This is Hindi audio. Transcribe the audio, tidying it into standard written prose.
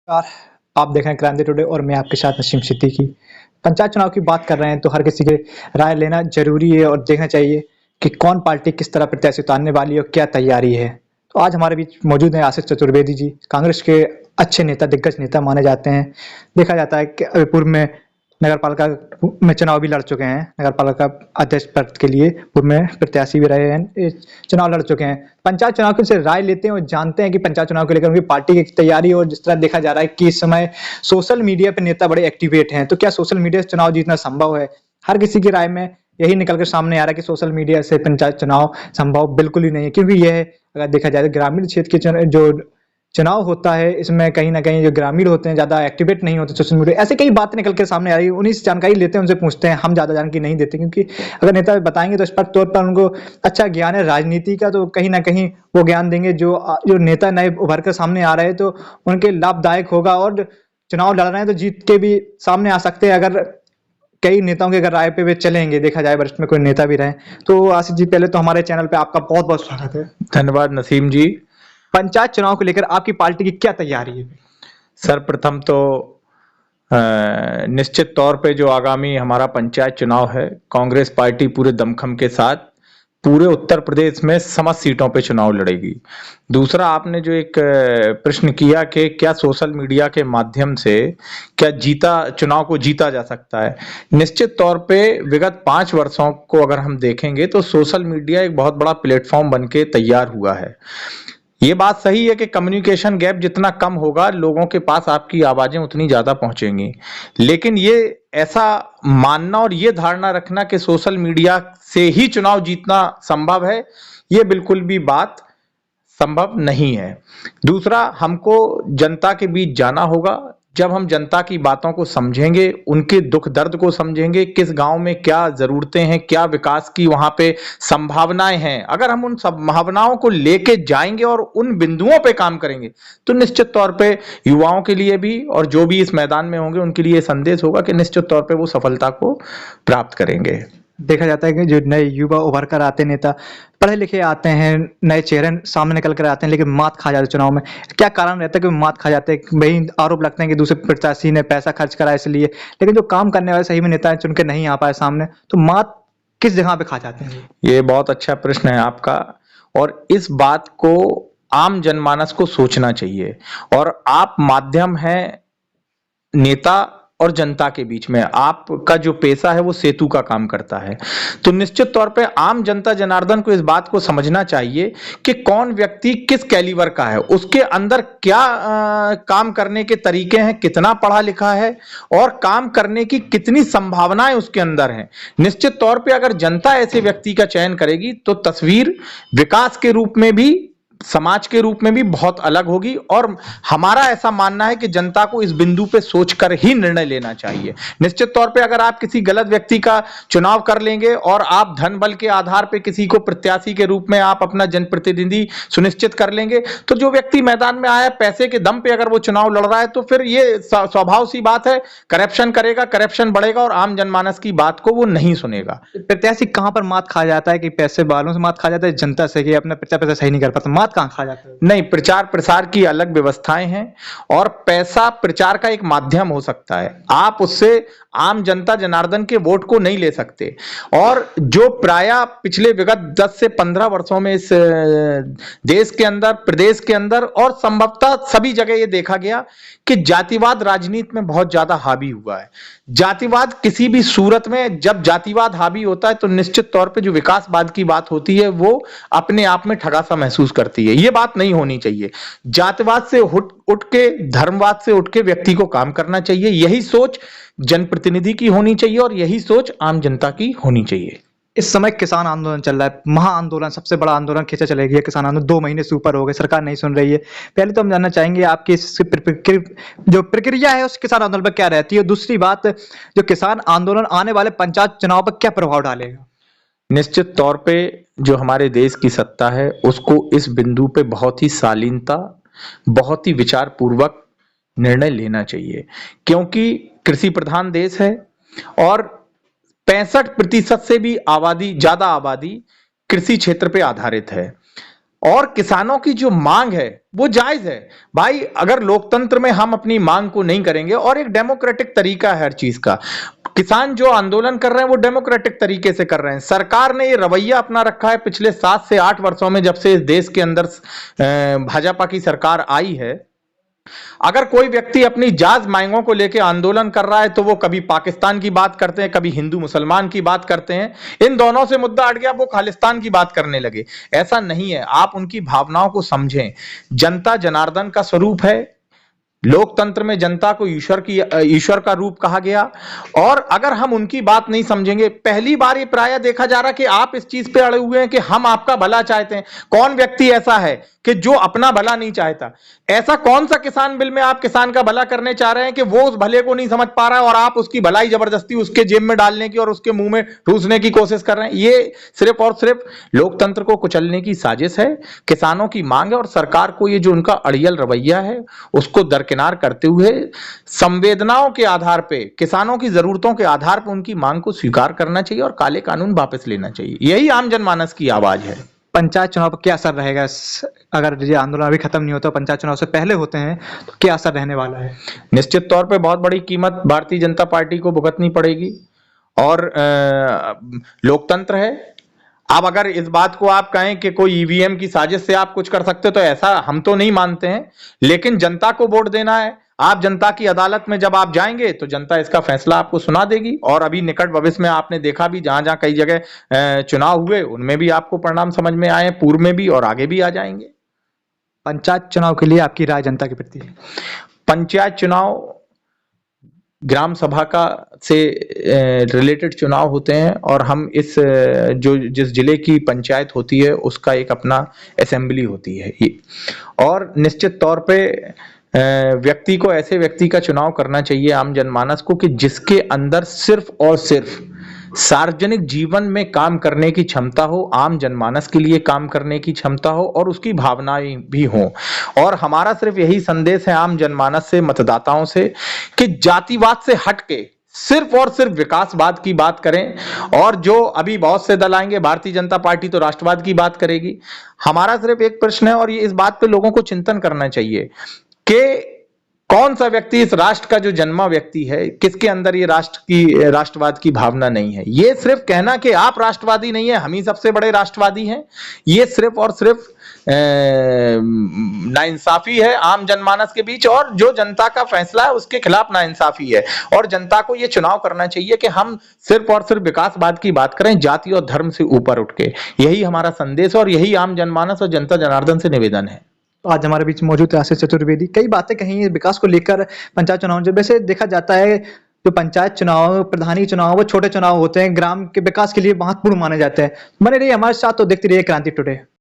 नमस्कार। आप देख रहे हैं क्रांति टुडे और मैं आपके साथ नसीम सिद्दीकी। पंचायत चुनाव की बात कर रहे हैं तो हर किसी के राय लेना ज़रूरी है और देखना चाहिए कि कौन पार्टी किस तरह प्रत्याशी उतारने वाली है और क्या तैयारी है। तो आज हमारे बीच मौजूद हैं आशीष चतुर्वेदी जी, कांग्रेस के अच्छे नेता, दिग्गज नेता माने जाते हैं। देखा जाता है कि अभी पूर्व में नगर पालिका में चुनाव भी लड़ चुके हैं। नगर पालिका अध्यक्ष पद के लिए पूर्व में प्रत्याशी भी रहे हैं, चुनाव लड़ चुके हैं। पंचायत चुनाव की उनसे राय लेते हैं और जानते हैं कि पंचायत चुनाव को लेकर उनकी पार्टी की तैयारी, और जिस तरह देखा जा रहा है कि इस समय सोशल मीडिया पे नेता बड़े एक्टिवेट हैं, तो क्या सोशल मीडिया से चुनाव जीतना संभव है? हर किसी की राय में यही निकल कर सामने आ रहा है कि सोशल मीडिया से पंचायत चुनाव संभव बिल्कुल ही नहीं है, क्योंकि यह अगर देखा जाए तो ग्रामीण क्षेत्र के जो चुनाव होता है, इसमें कहीं न कहीं जो ग्रामीण होते हैं ज़्यादा एक्टिवेट नहीं होते सोशल मीडिया। ऐसे कई बातें निकल के सामने आ रही है, उन्हीं से जानकारी लेते हैं, उनसे पूछते हैं। हम ज़्यादा जानकारी नहीं देते, क्योंकि अगर नेता बताएँगे तो स्पष्ट तौर पर उनको अच्छा ज्ञान है राजनीति का, तो कहीं न कहीं वो ज्ञान देंगे जो नेता नए उभर कर सामने आ रहे हैं तो उनके लाभदायक होगा, और चुनाव लड़ रहे हैं तो जीत के भी सामने आ सकते हैं अगर कई नेताओं की अगर राय पे वे चलेंगे। देखा जाए वरिष्ठ में कोई नेता भी रहे। तो आशीष जी, पहले तो हमारे चैनल पे आपका बहुत-बहुत स्वागत है। धन्यवाद नसीम जी। पंचायत चुनाव को लेकर आपकी पार्टी की क्या तैयारी है? सर्वप्रथम तो निश्चित तौर पे जो आगामी हमारा पंचायत चुनाव है, कांग्रेस पार्टी पूरे दमखम के साथ पूरे उत्तर प्रदेश में समस्त सीटों पे चुनाव लड़ेगी। दूसरा, आपने जो एक प्रश्न किया कि क्या सोशल मीडिया के माध्यम से क्या चुनाव को जीता जा सकता है। निश्चित तौर पे विगत 5 वर्षों को अगर हम देखेंगे तो सोशल मीडिया एक बहुत बड़ा प्लेटफॉर्म बन के तैयार हुआ है। ये बात सही है कि कम्युनिकेशन गैप जितना कम होगा, लोगों के पास आपकी आवाजें उतनी ज्यादा पहुंचेंगी। लेकिन ये ऐसा मानना और ये धारणा रखना कि सोशल मीडिया से ही चुनाव जीतना संभव है, ये बिल्कुल भी बात संभव नहीं है। दूसरा, हमको जनता के बीच जाना होगा। जब हम जनता की बातों को समझेंगे, उनके दुख दर्द को समझेंगे, किस गांव में क्या जरूरतें हैं, क्या विकास की वहां पे संभावनाएं हैं, अगर हम उन संभावनाओं को लेके जाएंगे और उन बिंदुओं पे काम करेंगे, तो निश्चित तौर पे युवाओं के लिए भी और जो भी इस मैदान में होंगे उनके लिए संदेश होगा कि निश्चित तौर पे वो सफलता को प्राप्त करेंगे। देखा जाता है कि जो नए युवा उभर कर आते नेता पढ़े लिखे आते हैं, नए चेहरे सामने निकल कर आते हैं, लेकिन मात खा जाते हैं चुनाव में। क्या कारण रहता है कि मात खा जाते हैं? वही आरोप लगते हैं कि दूसरे प्रत्याशी ने पैसा खर्च करा इसलिए, लेकिन जो काम करने वाले सही में नेता चुन के नहीं आ पाए सामने, तो मात किस जगह पे खा जाते हैं? ये बहुत अच्छा प्रश्न है आपका, और इस बात को आम जनमानस को सोचना चाहिए। और आप माध्यम है नेता और जनता के बीच में, आपका जो पेशा है वो सेतु का काम करता है। तो निश्चित तौर पे आम जनता जनार्दन को इस बात को समझना चाहिए कि कौन व्यक्ति किस कैलिबर का है, उसके अंदर क्या काम करने के तरीके हैं, कितना पढ़ा लिखा है और काम करने की कितनी संभावनाएं उसके अंदर हैं। निश्चित तौर पे अगर जनता ऐसे व्यक्ति का चयन करेगी तो तस्वीर विकास के रूप में भी, समाज के रूप में भी बहुत अलग होगी। और हमारा ऐसा मानना है कि जनता को इस बिंदु पे सोचकर ही निर्णय लेना चाहिए। निश्चित तौर पे अगर आप किसी गलत व्यक्ति का चुनाव कर लेंगे और आप धन बल के आधार पे किसी को प्रत्याशी के रूप में आप अपना जनप्रतिनिधि सुनिश्चित कर लेंगे, तो जो व्यक्ति मैदान में आया पैसे के दम पे अगर वो चुनाव लड़ रहा है, तो फिर ये स्वभाव सी बात है, करप्शन करेगा, करप्शन बढ़ेगा और आम जनमानस की बात को वो नहीं सुनेगा। प्रत्याशी कहाँ पर मात खा जाता है? कि पैसे वालों से मात खा जाता है, जनता से, कि अपना प्रचार प्रसार सही नहीं कर पाता? मात कहाँ खा जाता है? नहीं, प्रचार प्रसार की अलग व्यवस्थाएं हैं और पैसा प्रचार का एक माध्यम हो सकता है। आप उससे आम जनता जनार्दन के वोट को नहीं ले सकते। और जो प्राय पिछले विगत 10 से 15 वर्षों में इस देश के अंदर, प्रदेश के अंदर और संभवतः सभी जगह ये देखा गया कि जातिवाद राजनीति में बहुत ज्यादा हावी हुआ है। जातिवाद किसी भी सूरत में जब जातिवाद हावी होता है तो निश्चित तौर पे जो विकासवाद की बात होती है वो अपने आप में ठगा सा महसूस करती है। ये बात नहीं होनी चाहिए। जातिवाद से उठ के, धर्मवाद से उठ के व्यक्ति को काम करना चाहिए। यही सोच जनप्रतिनिधि की होनी चाहिए और यही सोच आम जनता की होनी चाहिए। इस समय किसान आंदोलन चल रहा है, महा आंदोलन, सबसे बड़ा आंदोलन खींचा चलेगी। किसान आंदोलन 2 महीने से ऊपर हो गए, सरकार नहीं सुन रही है। पहले तो हम जानना चाहेंगे आपकी जो प्रक्रिया है उस किसान आंदोलन पर क्या रहती है। दूसरी बात, जो किसान आंदोलन आने वाले पंचायत चुनाव पर क्या प्रभाव डालेगा? निश्चित तौर पे जो हमारे देश की सत्ता है उसको इस बिंदु पे बहुत ही शालीनता, बहुत ही विचार पूर्वक निर्णय लेना चाहिए, क्योंकि कृषि प्रधान देश है और 65% से भी ज्यादा आबादी कृषि क्षेत्र पे आधारित है। और किसानों की जो मांग है वो जायज है। भाई अगर लोकतंत्र में हम अपनी मांग को नहीं करेंगे, और एक डेमोक्रेटिक तरीका है हर चीज का, किसान जो आंदोलन कर रहे हैं वो डेमोक्रेटिक तरीके से कर रहे हैं। सरकार ने ये रवैया अपना रखा है पिछले 7 से 8 वर्षों में, जब से इस देश के अंदर भाजपा की सरकार आई है। अगर कोई व्यक्ति अपनी जायज मांगों को लेकर आंदोलन कर रहा है तो वो कभी पाकिस्तान की बात करते हैं, कभी हिंदू मुसलमान की बात करते हैं। इन दोनों से मुद्दा अट गया, वो खालिस्तान की बात करने लगे। ऐसा नहीं है, आप उनकी भावनाओं को समझें। जनता जनार्दन का स्वरूप है। लोकतंत्र में जनता को ईश्वर का रूप कहा गया, और अगर हम उनकी बात नहीं समझेंगे, पहली बार ये प्राय देखा जा रहा कि आप इस चीज पे अड़े हुए हैं कि हम आपका भला चाहते हैं। कौन व्यक्ति ऐसा है कि जो अपना भला नहीं चाहता? ऐसा कौन सा किसान बिल में आप किसान का भला करने चाह रहे हैं कि वो उस भले को नहीं समझ पा रहा है और आप उसकी भलाई जबरदस्ती उसके जेब में डालने की और उसके मुंह में ठूसने की कोशिश कर रहे हैं? ये सिर्फ और सिर्फ लोकतंत्र को कुचलने की साजिश है। किसानों की मांग है और सरकार को ये जो उनका अड़ियल रवैया है उसको दरकिनार करते हुए संवेदनाओं के आधार पे, किसानों की जरूरतों के आधार पर उनकी मांग को स्वीकार करना चाहिए और काले कानून वापस लेना चाहिए। यही आम जनमानस की आवाज है। पंचायत चुनाव पर क्या असर रहेगा? अगर ये आंदोलन अभी खत्म नहीं होता, पंचायत चुनाव से पहले होते हैं, तो क्या असर रहने वाला है? निश्चित तौर पे बहुत बड़ी कीमत भारतीय जनता पार्टी को भुगतनी पड़ेगी। और लोकतंत्र है। अब अगर इस बात को आप कहें कि कोई ईवीएम की साजिश से आप कुछ कर सकते, तो ऐसा हम तो नहीं मानते हैं। लेकिन जनता को वोट देना है। आप जनता की अदालत में जब आप जाएंगे तो जनता इसका फैसला आपको सुना देगी। और अभी निकट भविष्य में आपने देखा भी, जहां जहां कई जगह चुनाव हुए उनमें भी आपको परिणाम समझ में आए, पूर्व में भी और आगे भी आ जाएंगे। पंचायत चुनाव के लिए आपकी राय जनता के प्रति? पंचायत चुनाव ग्राम सभा का से रिलेटेड चुनाव होते हैं, और हम जिस जिले की पंचायत होती है उसका एक अपना असेंबली होती है। और निश्चित तौर पे व्यक्ति को, ऐसे व्यक्ति का चुनाव करना चाहिए, आम जनमानस को, कि जिसके अंदर सिर्फ और सिर्फ सार्वजनिक जीवन में काम करने की क्षमता हो, आम जनमानस के लिए काम करने की क्षमता हो, और उसकी भावनाएं भी हों। और हमारा सिर्फ यही संदेश है आम जनमानस से, मतदाताओं से, कि जातिवाद से हटके सिर्फ और सिर्फ विकासवाद की बात करें। और जो अभी बहुत से दल आएंगे, भारतीय जनता पार्टी तो राष्ट्रवाद की बात करेगी। हमारा सिर्फ एक प्रश्न है, और ये इस बात पे लोगों को चिंतन करना चाहिए कि कौन सा व्यक्ति, इस राष्ट्र का जो जन्मा व्यक्ति है, किसके अंदर ये राष्ट्रवाद की भावना नहीं है? ये सिर्फ कहना कि आप राष्ट्रवादी नहीं है, हम ही सबसे बड़े राष्ट्रवादी हैं, ये सिर्फ और सिर्फ नाइंसाफी है आम जनमानस के बीच, और जो जनता का फैसला है उसके खिलाफ नाइंसाफी है। और जनता को ये चुनाव करना चाहिए कि हम सिर्फ और सिर्फ विकासवाद की बात करें, जाति और धर्म से ऊपर उठ के। यही हमारा संदेश और यही आम जनमानस और जनता जनार्दन से निवेदन है। आज हमारे बीच मौजूद है आशीष चतुर्वेदी। कई बातें कही हैं विकास को लेकर पंचायत चुनाव। जब वैसे देखा जाता है, जो पंचायत चुनाव, प्रधानी चुनाव, वो छोटे चुनाव होते हैं, ग्राम के विकास के लिए महत्वपूर्ण माने जाते हैं। बने रहिए हमारे साथ, तो देखते रहिए क्रांति टुडे।